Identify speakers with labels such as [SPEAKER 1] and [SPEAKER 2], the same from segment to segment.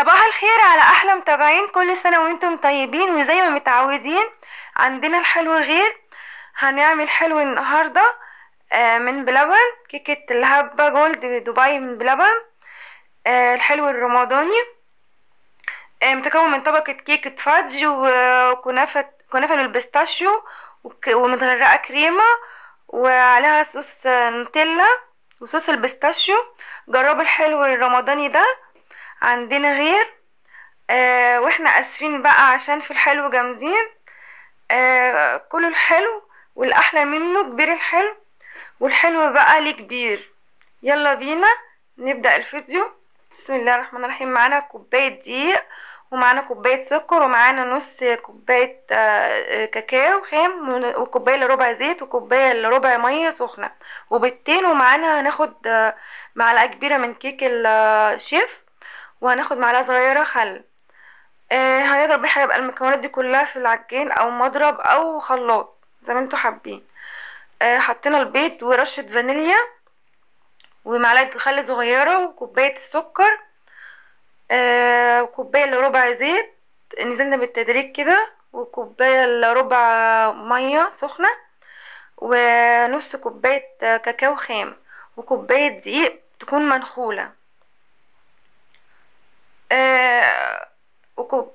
[SPEAKER 1] صباح الخير على احلى متابعين، كل سنة وانتم طيبين. وزي ما متعودين عندنا الحلو غير. هنعمل حلو النهاردة من بلبن، كيكة الهبة جولد دبي من بلبن. الحلو الرمضاني متكون من طبقة كيكة فادج وكنافة بالبيستاشيو ومتغرقة كريمة وعليها صوص نوتيلا وصوص البيستاشيو. جربوا الحلو الرمضاني ده. عندنا غير واحنا اسفين بقى عشان في الحلو جامدين. كله الحلو والاحلى منه كبير الحلو، والحلو بقى ليه كبير. يلا بينا نبدأ الفيديو. بسم الله الرحمن الرحيم. معانا كوباية دقيق، ومعانا كوباية سكر، ومعانا نص كوباية كاكاو خام، وكوباية الا ربع زيت، وكوباية الا ربع مية سخنة، وبيضتين. ومعانا هناخد معلقة كبيرة من كيك الشيف، وهناخد معلقة صغيرة خل. هنضرب بيها يبقى المكونات دي كلها في العجين او مضرب او خلاط زي ما انتوا حابين. حطينا البيض ورشة فانيليا ومعلقة خل صغيرة وكوباية السكر، وكوباية الا ربع زيت نزلنا بالتدريج كده، وكوباية الا ربع مية سخنة، ونص كوباية كاكاو خام، وكوباية دقيق تكون منخولة،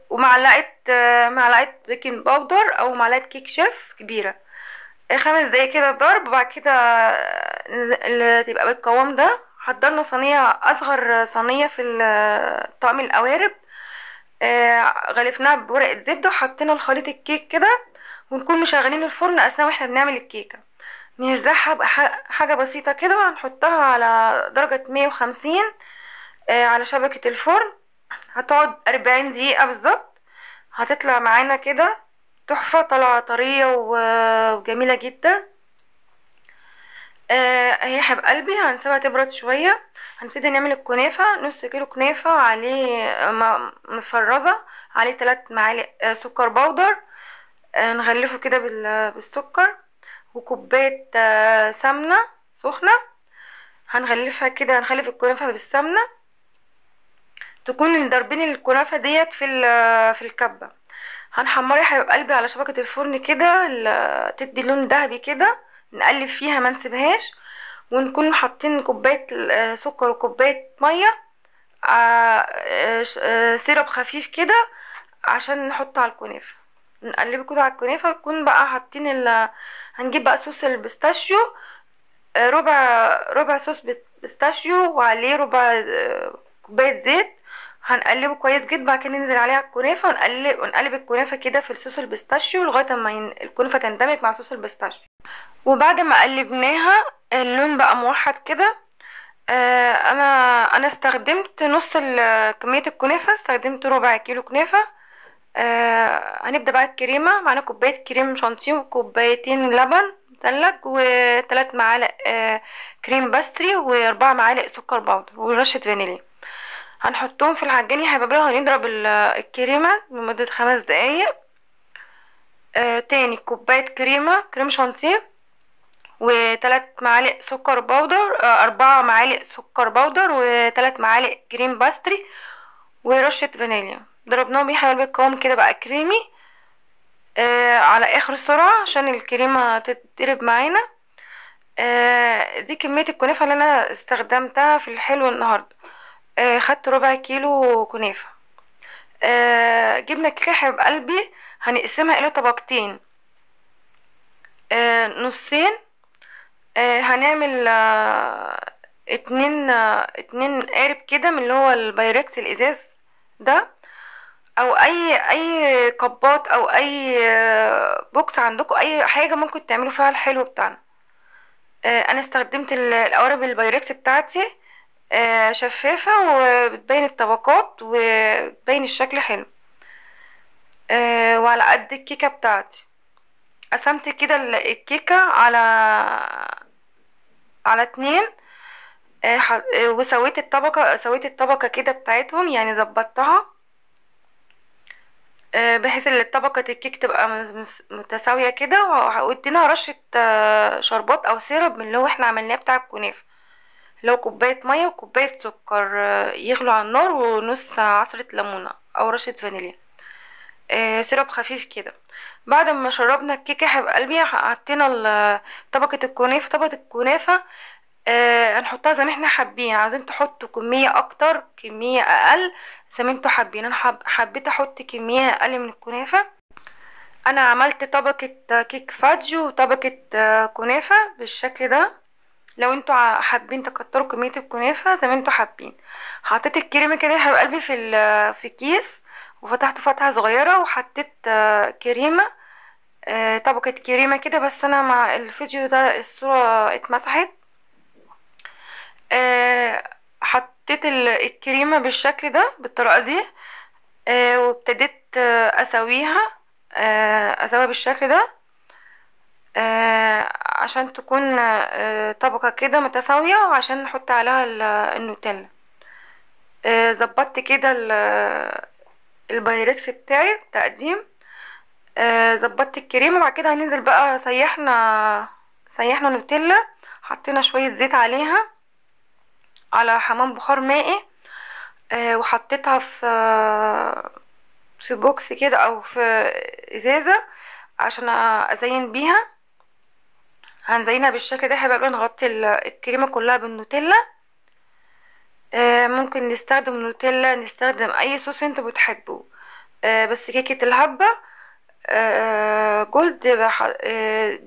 [SPEAKER 1] ومعلقة معلقة بيكنج باودر او معلقة كيك شيف كبيرة. 5 دقايق كده ضرب. وبعد كده اللي تبقى بالقوام ده حضرنا صينية، اصغر صينية في طقم القوارب. غلفناها بورقة زبدة وحطينا الخليط الكيك كده، ونكون مشغلين الفرن اثناء واحنا بنعمل الكيكة. نوزعها حاجة بسيطة كده، وهنحطها على درجة 150 على شبكة الفرن. هتقعد 40 دقيقة بالظبط. هتطلع معانا كده تحفة، طالعة طرية وجميلة جدا. اهي حب قلبي. هنسيبها تبرد شوية. هنبتدي نعمل الكنافة. نص كيلو كنافة عليه مفرزة، عليه 3 معالق سكر بودر. نغلفه كده بالسكر، وكوباية سمنة سخنة. هنغلفها كده، هنخلف الكنافة بالسمنة، تكون ضاربين الكنافة ديت في الكبة. هنحمرها يا حبيب قلبي على شبكة الفرن كده، تدي لون ذهبي كده. نقلب فيها ما نسيبهاش، ونكون حاطين كوباية سكر وكوباية مية، سيرب خفيف كده عشان نحطه على الكنافة. نقلبه كده على الكنافة. نكون بقى حاطين هنجيب بقى صوص البيستاشيو، ربع صوص بيستاشيو، وعليه ربع كوباية زيت. هنقلبه كويس جدا. بعد كده ننزل عليه على الكنافه، ونقلب الكنافه كده في الصوص البيستاشيو لغايه ما الكنافه تندمج مع صوص البيستاشيو. وبعد ما قلبناها اللون بقى موحد كده. انا استخدمت نص كميه الكنافه، استخدمت ربع كيلو كنافه. هنبدا بقى الكريمه. معانا كوبايه كريم شانتيه، وكوبايتين لبن مثلج، و3 معالق كريم باستري، و4 معالق سكر بودر، ورشه فانيليا. هنحطهم في العجين يا حبايبي. هنضرب الكريمة لمدة 5 دقايق. تاني كوباية كريم شانتيه، و3 معالق سكر بودر، 4 معالق سكر بودر، و3 معالق كريم باستري، ورشة فانيليا. ضربناهم يا حبايبي القوام كده بقى كريمي على اخر سرعة عشان الكريمة تتضرب معانا. دي كمية الكنافة اللي انا استخدمتها في الحلو النهاردة. خدت ربع كيلو كنافة. جبنا كيكة حبيب قلبي. هنقسمها الى طبقتين، نصين. هنعمل اتنين قارب كده من اللي هو البايركس الازاز ده، او اي كبات او اي بوكس عندكم، اي حاجة ممكن تعملوا فيها الحلو بتاعنا. انا استخدمت القوارب البايركس بتاعتي، شفافة وبتبين الطبقات وبتبين الشكل حلو. وعلى قد الكيكة بتاعتي قسمت كده الكيكة على 2. وسويت الطبقة كده بتاعتهم، يعني ظبطتها بحيث ان طبقة الكيك تبقى متساوية كده. وادينا رشة شربات او سيرب من اللي هو احنا عملناه بتاع الكنافة. لو كوباية مية وكوباية سكر يغلوا على النار، ونص عصرة ليمونة او رشة فانيليا، سيرب خفيف كده. بعد ما شربنا الكيكه يا حبيب قلبي، حطينا طبقه الكنافه. طبقه الكنافه هنحطها زي ما احنا حابين، عايزين تحطوا كميه اكتر كميه اقل زي ما انتوا حابين. انا حبيت احط كميه اقل من الكنافه. انا عملت طبقه كيك فادج وطبقه كنافه بالشكل ده. لو انتوا حابين تكتروا كميه الكنافه زي ما انتوا حابين. حطيت الكريمه كده يا حبيب قلبي في كيس، وفتحته فتحه صغيره، وحطيت كريمه، طبقة كريمة كده. بس انا مع الفيديو ده الصورة اتمسحت. حطيت الكريمة بالشكل ده بالطريقة دي، وابتديت اسويها، اسويها بالشكل ده، عشان تكون طبقة كده متساوية، وعشان نحط عليها النوتيلا. ظبطت كده البايركس بتاعي تقديم. ظبطت الكريمه. وبعد كده هننزل بقى، سيحنا نوتيلا، حطينا شويه زيت عليها على حمام بخار مائي، وحطيتها في بوكس كده او في ازازه عشان ازين بيها. هنزينها بالشكل ده. هيبقى نغطي الكريمه كلها بالنوتيلا. ممكن نستخدم نوتيلا، نستخدم اي صوص انتوا بتحبوه. بس كيكه الهبه جولد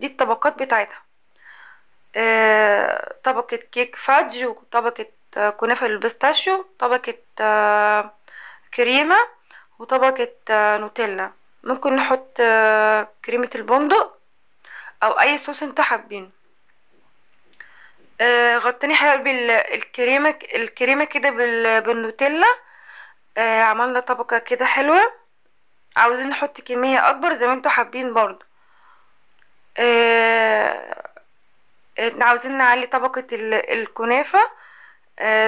[SPEAKER 1] دي الطبقات بتاعتها. طبقة كيك فادج، وطبقة كنافة بالبيستاشيو، طبقة كريمة، وطبقة نوتيلا. ممكن نحط كريمة البندق او اي صوص انتوا حابينه. غطيني حبيبي الكريمة كده بالنوتيلا. عملنا طبقة كده حلوة. عاوزين نحط كمية اكبر زي ما انتوا حابين برضو. آه، عاوزين نعلي طبقة الكنافة،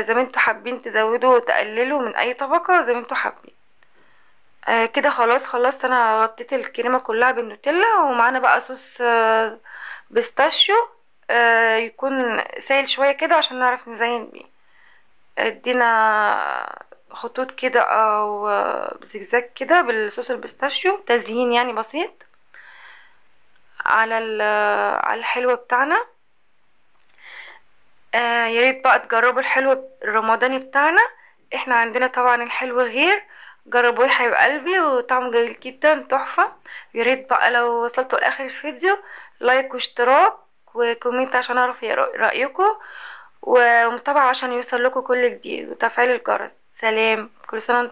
[SPEAKER 1] زي ما انتوا حابين، تزودوا وتقللوا من اي طبقة زي ما انتوا حابين. كده خلاص خلصت. انا غطيت الكريمة كلها بالنوتيلا، ومعانا بقى صوص بيستاشيو، يكون سائل شوية كده عشان نعرف نزين بيه. ادينا خطوط كده او زجزاج كده بالصوص البيستاشيو، تزيين يعني بسيط على على الحلو بتاعنا. يا ريت بقى تجربوا الحلو الرمضاني بتاعنا. احنا عندنا طبعا الحلو غير. جربوه يا حبيب قلبي، وطعمه جميل جدا تحفه. يا ريت بقى لو وصلتوا لاخر الفيديو، لايك واشتراك وكومنت عشان اعرف رايكم، ومتابعه عشان يوصل لكم كل جديد، وتفعيل الجرس. سلام، كل سنه